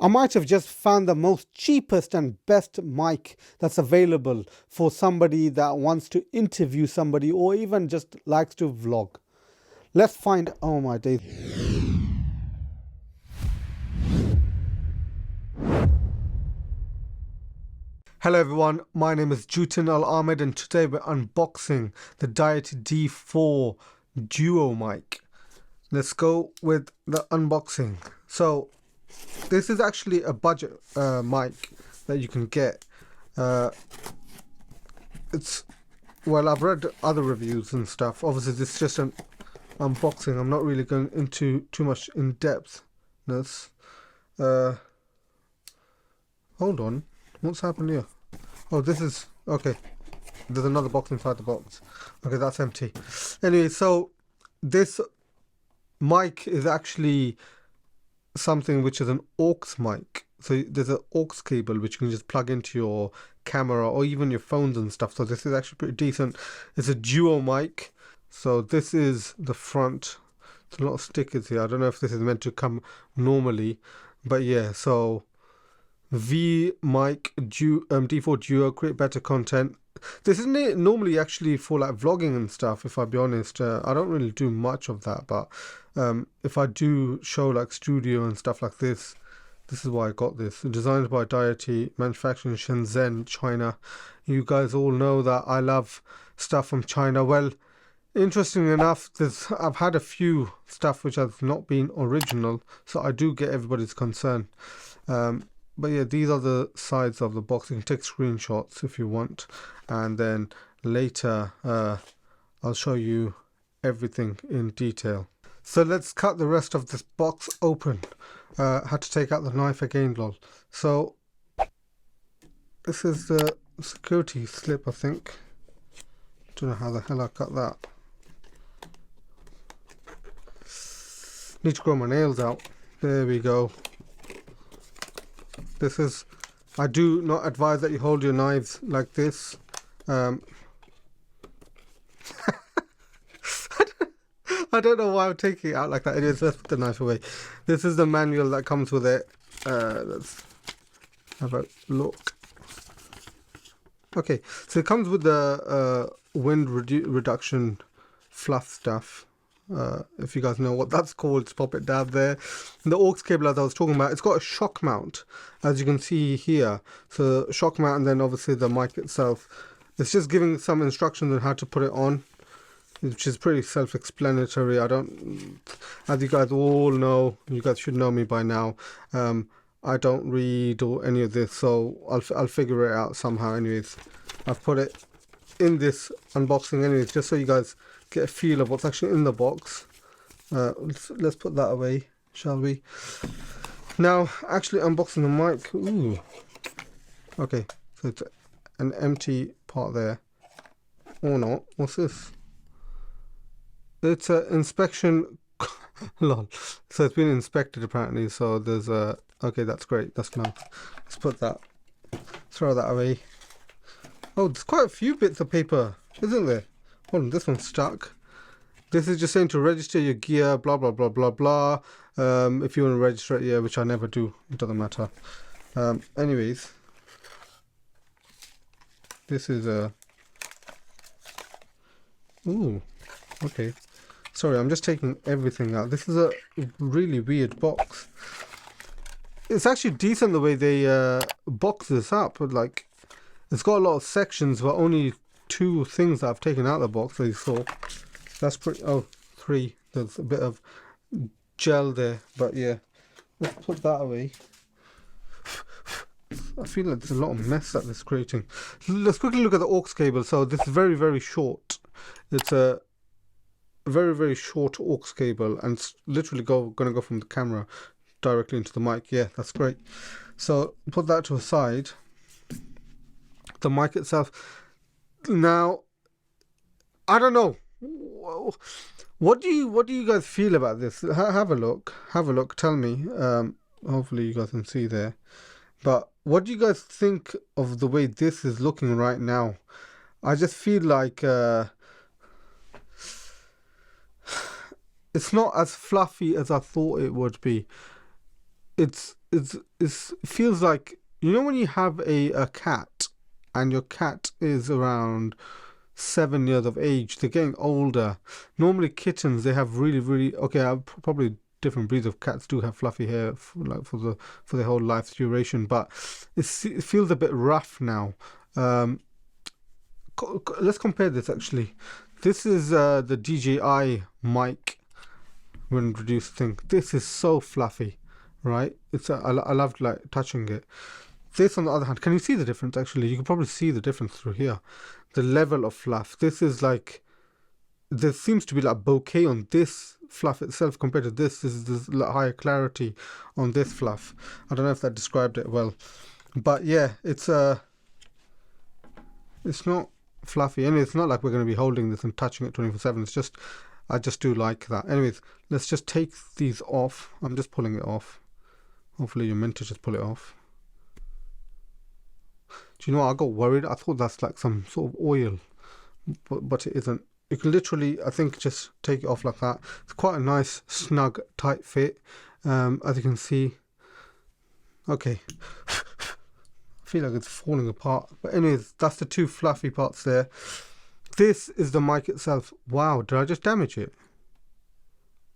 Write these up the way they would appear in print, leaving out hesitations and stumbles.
I might have just found the most cheapest and best mic that's available for somebody that wants to interview somebody or even just likes to vlog. Let's find, oh my days. Hello everyone, my name is Jutin Al Ahmed and today we're unboxing the Diety D4 Duo mic. Let's go with the unboxing. So this is actually a budget mic that you can get. Well, I've read other reviews and stuff. Obviously this is just an unboxing. I'm not really going into too much in depthness. Hold on, what's happened here? Oh, this is okay. There's another box inside the box. Okay, that's empty. Anyway, so this mic is actually something which is an AUX mic. So there's an AUX cable which you can just plug into your camera or even your phones and stuff. So this is actually pretty decent. It's a duo mic. So this is the front. There's a lot of stickers here. I don't know if this is meant to come normally, but yeah. So V mic D4 Duo, create better content. This isn't normally actually for like vlogging and stuff, if I'll be honest. I don't really do much of that, but if I do show like studio and stuff like this, this is why I got this. Designed by Diety, manufactured in Shenzhen, China. You guys all know that I love stuff from China. Well, interestingly enough, I've had a few stuff which has not been original, so I do get everybody's concern. But yeah, these are the sides of the box. You can take screenshots if you want, and then later I'll show you everything in detail. So let's cut the rest of this box open. Had to take out the knife again, lol. So this is the security slip, I think. Don't know how the hell I cut that. Need to grow my nails out. There we go. This is, I do not advise that you hold your knives like this. I don't know why I'm taking it out like that. Anyways, let's put the knife away. This is the manual that comes with it. Let's have a look. Okay, so it comes with the wind reduction fluff stuff. If you guys know what that's called, just pop it down there. And the AUX cable, as I was talking about, it's got a shock mount, as you can see here. So shock mount, and then obviously the mic itself. It's just giving some instructions on how to put it on, which is pretty self-explanatory. I don't, as you guys all know, you guys should know me by now. I don't read or any of this, so I'll figure it out somehow. Anyways, I've put it in this unboxing anyways, just so you guys get a feel of what's actually in the box. Let's put that away, shall we? Now, actually unboxing the mic. Ooh. Okay, so it's an empty part there. Or not. What's this? It's an inspection. Lol. So it's been inspected apparently. So there's a. Okay, that's great. That's nice. Let's put that. Throw that away. Oh, there's quite a few bits of paper, isn't there? Hold on, this one's stuck. This is just saying to register your gear, blah, blah, blah, blah, blah. If you want to register it, yeah, which I never do. It doesn't matter. Anyways. This is a... Ooh, okay. Sorry, I'm just taking everything out. This is a really weird box. It's actually decent the way they box this up. But like, it's got a lot of sections, but only 2 things that I've taken out of the box that you saw. That's pretty, oh, 3. There's a bit of gel there, but yeah. Let's put that away. I feel like there's a lot of mess that this is creating. Let's quickly look at the AUX cable. So this is very, very short. It's a very, very short AUX cable, and it's literally gonna go from the camera directly into the mic. Yeah, that's great. So put that to a side. The mic itself. Now, I don't know. What do you guys feel about this? Have a look. Have a look. Tell me. Hopefully you guys can see there. But what do you guys think of the way this is looking right now? I just feel like it's not as fluffy as I thought it would be. It's feels like, you know, when you have a cat and your cat is around 7 years of age, they're getting older. Normally kittens, they have really okay, probably different breeds of cats do have fluffy hair for their whole life duration, but it feels a bit rough now. Let's compare this actually. This is the DJI mic when reduced thing. This is so fluffy, right? I loved like touching it. This on the other hand, can you see the difference actually? You can probably see the difference through here. The level of fluff. This is like, there seems to be like bokeh on this fluff itself compared to this. This is higher clarity on this fluff. I don't know if that described it well, but yeah, it's not fluffy. Anyway, it's not like we're going to be holding this and touching it 24/7. It's just, I just do like that. Anyways, let's just take these off. I'm just pulling it off. Hopefully you're meant to just pull it off. Do you know what? I got worried. I thought that's like some sort of oil, but it isn't. You can literally, I think, just take it off like that. It's quite a nice, snug, tight fit, as you can see. Okay. I feel like it's falling apart. But anyways, that's the two fluffy parts there. This is the mic itself. Wow, did I just damage it?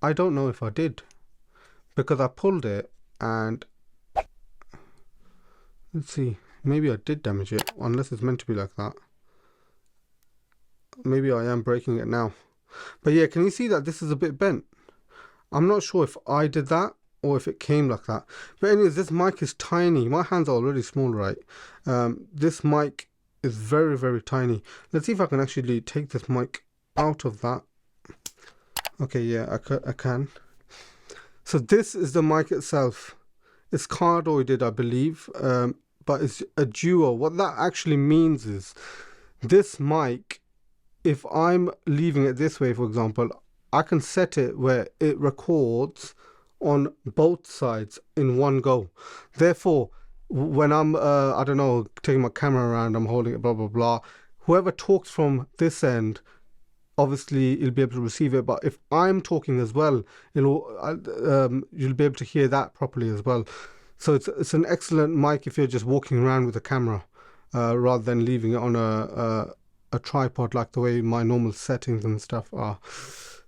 I don't know if I did, because I pulled it and let's see. Maybe I did damage it, unless it's meant to be like that. Maybe I am breaking it now. But yeah, can you see that this is a bit bent? I'm not sure if I did that or if it came like that. But anyways, this mic is tiny. My hands are already small, right? This mic is very tiny. Let's see if I can actually take this mic out of that. Okay, yeah, I can. So this is the mic itself. It's cardioided, I believe. But it's a duo. What that actually means is this mic, if I'm leaving it this way, for example, I can set it where it records on both sides in one go. Therefore, when I'm, I don't know, taking my camera around, I'm holding it, blah, blah, blah, whoever talks from this end, obviously you'll be able to receive it. But if I'm talking as well, you'll be able to hear that properly as well. So it's an excellent mic if you're just walking around with a camera, rather than leaving it on a tripod like the way my normal settings and stuff are.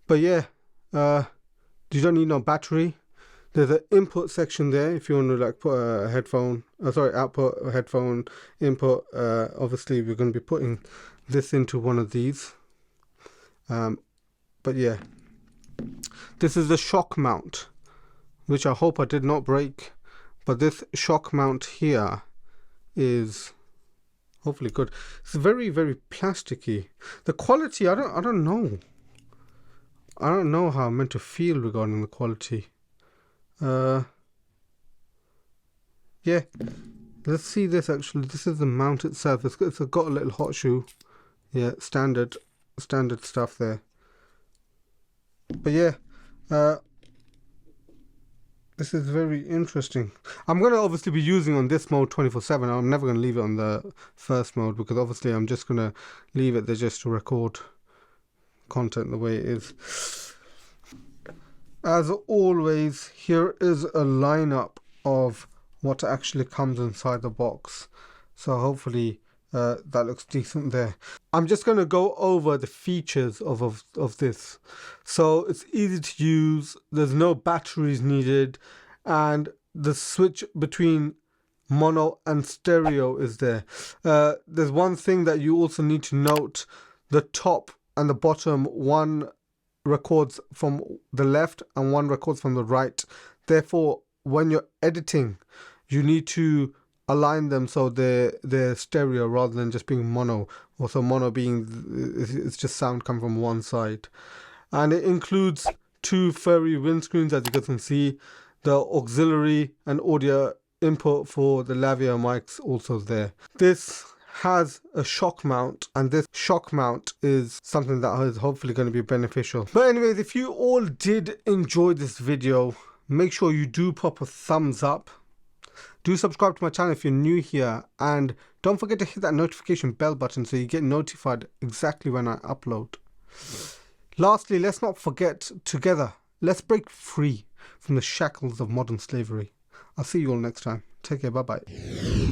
But yeah, you don't need no battery. There's an input section there if you want to like put a headphone, output, a headphone, input. Obviously we're going to be putting this into one of these. But yeah, this is the shock mount, which I hope I did not break. But this shock mount here is hopefully good. It's very plasticky. The quality, I don't know. I don't know how I'm meant to feel regarding the quality. Yeah. Let's see this actually. This is the mount itself. It's got a little hot shoe. Yeah, standard stuff there. But yeah, this is very interesting. I'm going to obviously be using on this mode 24/7. I'm never going to leave it on the first mode, because obviously I'm just going to leave it there just to record content the way it is. As always, here is a lineup of what actually comes inside the box. So hopefully that looks decent there. I'm just going to go over the features of this. So it's easy to use, there's no batteries needed, and the switch between mono and stereo is there. There's one thing that you also need to note: the top and the bottom, one records from the left and one records from the right. Therefore, when you're editing, you need to align them so they're stereo rather than just being mono. Also, mono being it's just sound come from one side. And it includes two furry windscreens, as you can see. The auxiliary and audio input for the lavalier mics also there. This has a shock mount, and this shock mount is something that is hopefully going to be beneficial. But anyways, if you all did enjoy this video, make sure you do pop a thumbs up. Do subscribe to my channel if you're new here, and don't forget to hit that notification bell button so you get notified exactly when I upload. Lastly, let's not forget, together, let's break free from the shackles of modern slavery. I'll see you all next time. Take care. Bye bye.